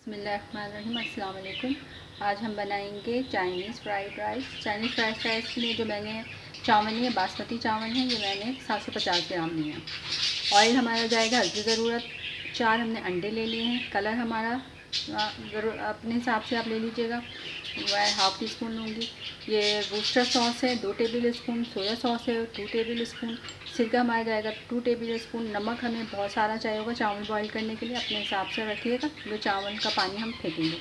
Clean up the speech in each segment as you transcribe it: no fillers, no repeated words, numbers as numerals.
बिस्मिल्लाहिर्रहमानिर्रहीम। अस्सलाम वालेकुम। आज हम बनाएंगे Chinese fried rice. Chinese fried rice के लिए जो मैंने चावल लिए बासमती चावल हैं, ये मैंने 750 ग्राम लिए हैं। ऑयल हमारा जाएगा हल्दी ज़रूरत। 4 हमने अंडे ले लिए हैं। कलर हमारा अपने हिसाब से आप ले लीजिएगा। मैं हाफ़ टी स्पून लूँगी। ये वूस्टर सॉस है 2 टेबल स्पून। सोया सॉस है 2 टेबल स्पून। सिरका हमारा जाएगा 2 टेबल स्पून। नमक हमें बहुत सारा चाहिए होगा चावल बॉईल करने के लिए, अपने हिसाब से रखिएगा। जो चावल का पानी हम फेंकेंगे।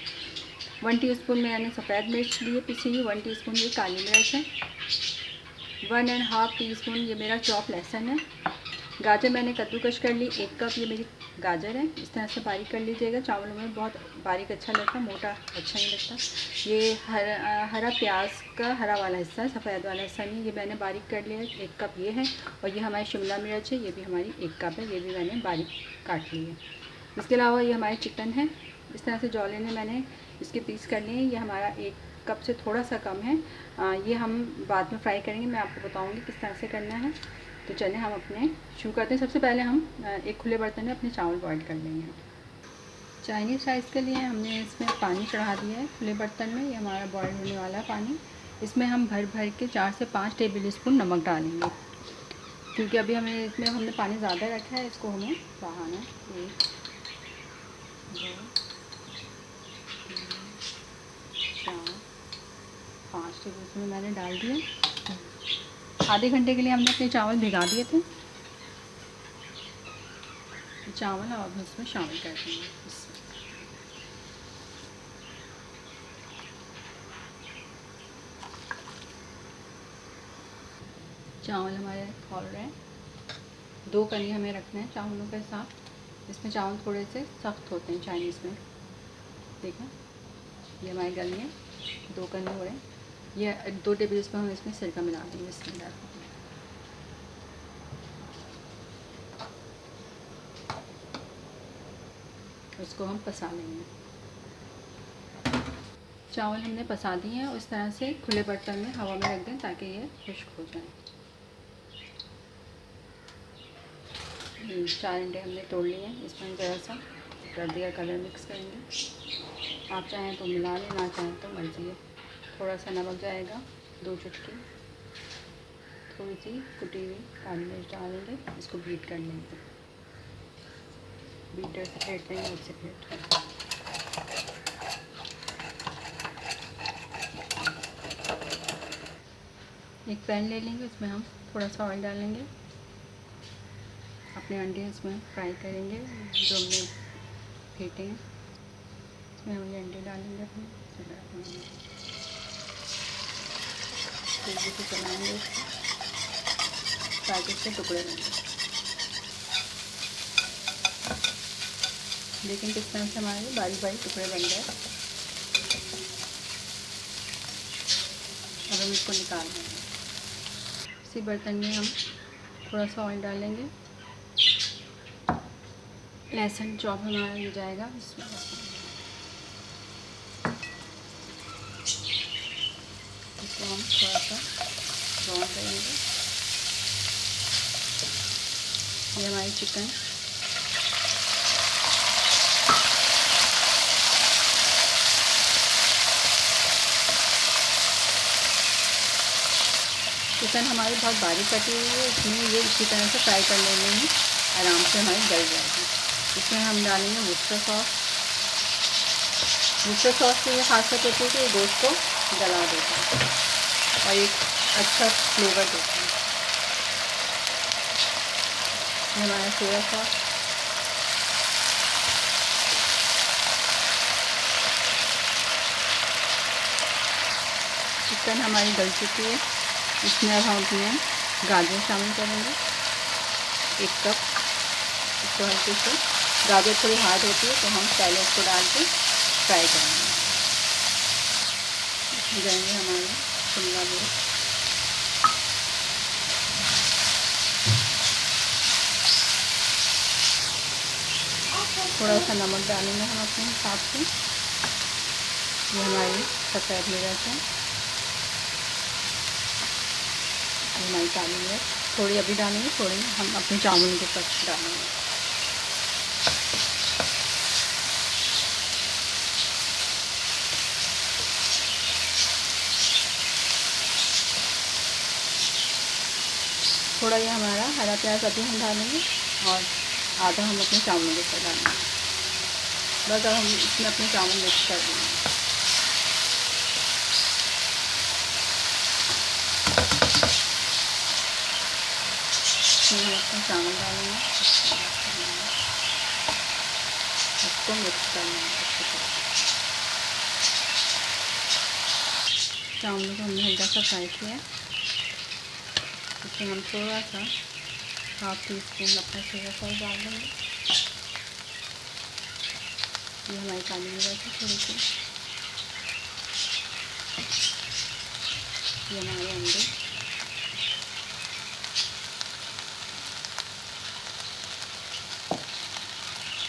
1 टीस्पून में मैंने सफ़ेद मिर्च लिए पिसी हुई। 1 टीस्पून ये काली मिर्च है। 1.5 टीस्पून ये मेरा चॉप लहसुन है। गाजर मैंने कद्दूकश कर ली। 1 कप ये मेरी गाजर है। इस तरह से बारीक कर लीजिएगा। चावलों में बहुत बारीक अच्छा लगता है, मोटा अच्छा नहीं लगता। ये हरा प्याज का हरा वाला हिस्सा है, सफ़ेद वाला हिस्सा नहीं। ये मैंने बारीक कर लिया है। 1 कप ये है। और ये हमारी शिमला मिर्च है, ये भी हमारी 1 कप है। ये भी मैंने बारीक काट ली है। इसके अलावा ये हमारे चिकन है। इस तरह से जौले ने मैंने इसके पीस कर लिए। ये हमारा 1 कप से थोड़ा सा कम है। ये हम बाद में फ्राई करेंगे, मैं आपको बताऊँगी किस तरह से करना है। तो चलें हम अपने शुरू करते हैं। सबसे पहले हम एक खुले बर्तन में अपने चावल बॉईल कर लेंगे। चाइनीज़ राइस के लिए हमने इसमें पानी चढ़ा दिया है खुले बर्तन में। ये हमारा बॉईल होने वाला पानी। इसमें हम भर भर के 4 से 5 टेबल स्पून नमक डालेंगे, क्योंकि अभी हमने पानी ज़्यादा रखा है। इसको हमें बढ़ाना है। 1 2 3 4 5 टेबल स्पून मैंने डाल दिए। आधे घंटे के लिए हमने अपने चावल भिगा दिए थे। चावल अब इसमें शामिल कर देंगे। चावल हमारे खौल रहे हैं। 2 कली हमें रखना है चावलों के साथ। इसमें चावल थोड़े से सख्त होते हैं चाइनीज़ में। देखें, ये हमारे गल में 2 कली हो रहे हैं। ये 2 टेबल स्पून हम इसमें सिरका मिला देंगे। इसमें डाल इसको हम पसा लेंगे। चावल हमने पसा दिए हैं। उस तरह से खुले बर्तन में हवा में रख दें ताकि ये खुश्क हो जाए। 4 अंडे हमने तोड़ लिए हैं। इसमें ज़रा सा कर दिया कलर मिक्स करेंगे। आप चाहें तो मिला लें, ना चाहें तो मर्ज़ी है। थोड़ा सा नमक जाएगा, 2 चुटकी। थोड़ी सी कुटी हुई काली मिर्च डालेंगे। इसको बीट कर लेंगे। बीटर से फेंट लेंगे, उससे फेंट लेंगे। एक पैन ले लेंगे, उसमें हम थोड़ा सा ऑयल डालेंगे। अपने अंडे इसमें फ्राई करेंगे जो हमने फेंटे हैं। इसमें हम ये अंडे डालेंगे अपने। तेज़ी से चलाएंगे इसको ताकि इसके टुकड़े बनें। लेकिन किस तरह से हमारे बारीक बारीक टुकड़े बन गए। अब हम इसको निकाल देंगे। इसी बर्तन में हम थोड़ा सा ऑयल डालेंगे। लहसुन चॉप हमारा ये जाएगा इसमें। इसको हम थोड़ा सा ब्राउन करेंगे। ये हमारी चिकन हमारी बहुत बारीक कटी हुई है। इसमें ये इसी तरह से फ्राई कर लेने में आराम से हमारी गल जाएगी। इसमें हम डालेंगे वूस्टर सॉस। वूस्टर सॉस की ये खासियत होती है कि ये गोश्त को गला देता है और एक अच्छा फ्लेवर देता है। ये हमारा सोया सॉस। चिकन हमारी गल चुकी है। इसमें अब हम अपने गाजर शामिल करेंगे। 1 कप। इसको हल्के से, गाजर थोड़ी हार्ड होती है तो हम पहले इसको डाल के फ्राई करेंगे। इसमें जाएंगे हमारे शिमला मिर्च, थोड़ा सा नमक डालेंगे हम अपने हिसाब से। ये हमारी सफ़ेद मिर्च है, हमारी काली मिर्च थोड़ी अभी डालेंगे, थोड़ी हम अपने चावल के साथ डालेंगे। थोड़ा ये हमारा हरा प्याज अभी हम डालेंगे और आधा हम अपने चावलों के साथ डालेंगे। बस अब हम इसमें अपने चावल मिक्स कर देंगे। इसमें हम अपना चावल डालेंगे, इसको मिक्स कर लेंगे अच्छे से। चावलों को हमने हल्का सा फ्राई किया। इसमें हम थोड़ा सा हाफ टी स्पून अपना सोया सॉस डाल देंगे। ये हमारी काली मिर्च है थोड़ी सी, ये हमारे अंडे,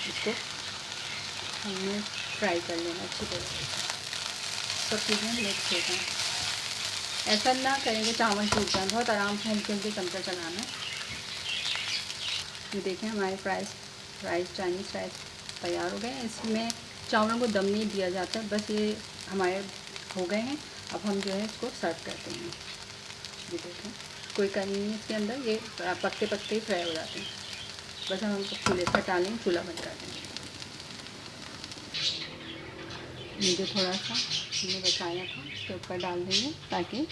इसको हमने फ्राई कर लेना अच्छी तरह से। सब चीज़ें मिक्स हो जाएँ। ऐसा ना करेंगे चावल टूट जाए, बहुत आराम से हल्के हल्के चमचा चलाना है। ये देखें हमारे राइस चाइनीज़ राइस तैयार हो गए हैं। इसमें चावलों को दम नहीं दिया जाता, बस ये हमारे हो गए हैं। अब हम जो है इसको सर्व करते हैं। ये देखें कोई कमी नहीं है इसके अंदर, ये पकते पकते ही फ्राई हो जाते हैं। बस हम उनको चूल्हे से हटा लेंगे, चूल्हा बंद कर देंगे। मुझे थोड़ा सा हमने बचाया था उसके ऊपर डाल देंगे ताकि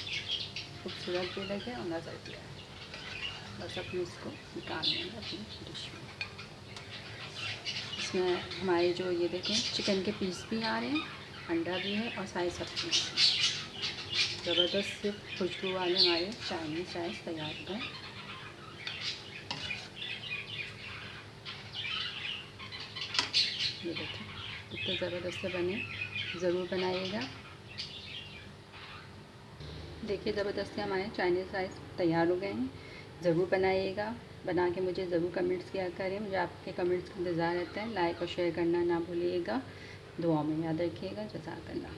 खूबसूरत भी लगे और नज़र भी आए। बस अपने इसको निकाल लेंगे अपनी डिश में। इसमें हमारे जो ये देखें चिकन के पीस भी आ रहे हैं, अंडा भी है और सारी सब्जी है। ज़बरदस्त से खुशबू वाले हमारे चाइनीज़ राइस तैयार हो गए। ये देखें कितने ज़बरदस्त से बने, ज़रूर बनाइएगा। देखिए ज़बरदस्ती हमारे चाइनीज़ राइस तैयार हो गए हैं, ज़रूर बनाइएगा। बना के मुझे ज़रूर कमेंट्स किया करें, मुझे आपके कमेंट्स का इंतज़ार रहता है। लाइक और शेयर करना ना भूलिएगा। दुआ में याद रखिएगा। जज़ाकल्लाह।